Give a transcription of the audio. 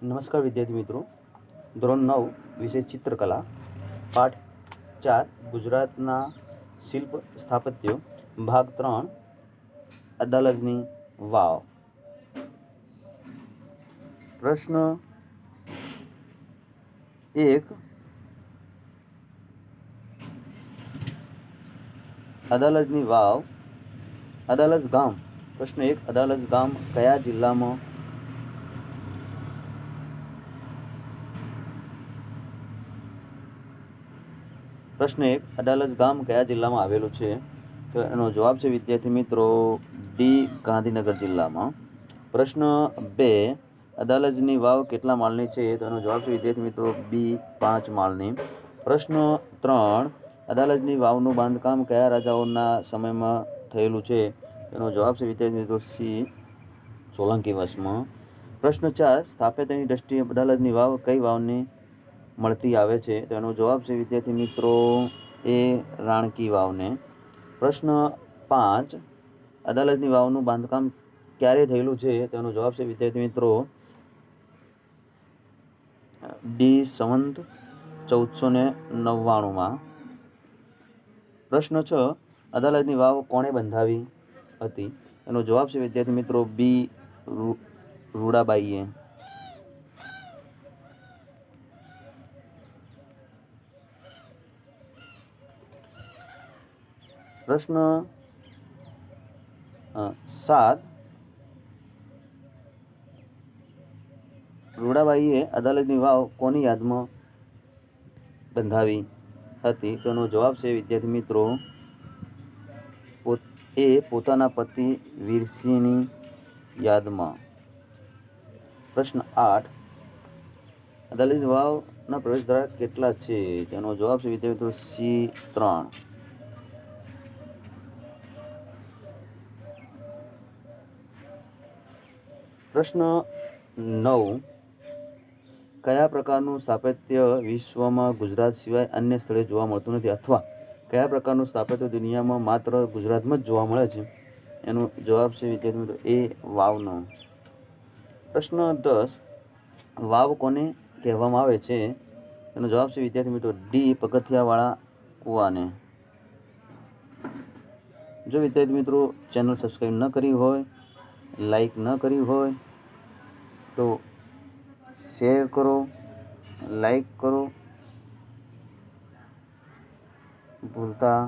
નમસ્કાર વિદ્યાર્થી મિત્રો, ધોરણ 9 વિષય ચિત્રકલા, પાઠ 4 ગુજરાતના શિલ્પ સ્થાપત્ય, ભાગ 3 અડાલજની વાવ. પ્રશ્ન 1, અડાલજની વાવ, અડાલજ ગામ. પ્રશ્ન 1, અડાલજ ગામ કયા જિલ્લામાં પ્રશ્ન 1, અડાલજ ગામ કયા જિલ્લામાં આવેલું છે? તો એનો જવાબ છે વિદ્યાર્થી મિત્રો ડી, ગાંધીનગર જિલ્લામાં. પ્રશ્ન 2, અડાલજની વાવ કેટલા માળની છે? તો એનો જવાબ છે વિદ્યાર્થી મિત્રો બી, 5 માળની. પ્રશ્ન 3, અડાલજની વાવનું બાંધકામ કયા રાજાઓના સમયમાં થયેલું છે? એનો જવાબ છે વિદ્યાર્થી મિત્રો સી, સોલંકી વંશમાં. પ્રશ્ન 4, સ્થાપત્યની દ્રષ્ટિએ અડાલજની વાવ કઈ વાવની મળતી આવે છે? તો એનો જવાબ છે વિદ્યાર્થી મિત્રો એ, રાણકી વાવને. પ્રશ્ન 5, અડાલજની વાવનું બાંધકામ ક્યારે થયેલું છે? તો એનો જવાબ છે વિદ્યાર્થી મિત્રો ડી, સંવંત 1499માં. પ્રશ્ન 6, અડાલજની વાવ કોણે બંધાવી હતી? એનો જવાબ છે વિદ્યાર્થી મિત્રો બી, રૂડાબાઈએ. પ્રશ્ન 7, રૂડાબાઈએ અડાલજની વાવ કોની યાદમાં બંધાવી હતી? તો એનો જવાબ છે વિદ્યાર્થી મિત્રો એ, પોતાના પતિ વીરસિંહની યાદમાં. પ્રશ્ન 8, અડાલજની વાવના પ્રવેશદ્વાર કેટલા છે? તેનો જવાબ છે વિદ્યાર્થી મિત્રો સી, 3. પ્રશ્ન 9, કયા પ્રકારનું સ્થાપત્ય વિશ્વમાં ગુજરાત સિવાય અન્ય સ્થળે જોવા મળતું નથી, અથવા કયા પ્રકારનું સ્થાપત્ય દુનિયામાં માત્ર ગુજરાતમાં જ જોવા મળે છે? એનો જવાબ છે વિદ્યાર્થી મિત્રો એ, વાવનો. પ્રશ્ન 10, વાવ કોને કહેવામાં આવે છે? એનો જવાબ છે વિદ્યાર્થી મિત્રો ડી, પગથિયાવાળા કૂવાને. જો વિદ્યાર્થી મિત્રો ચેનલ સબસ્ક્રાઈબ ન કરી હોય, લાઈક ન કરી હોય તો શેર કરો, લાઈક કરો, ભૂલતા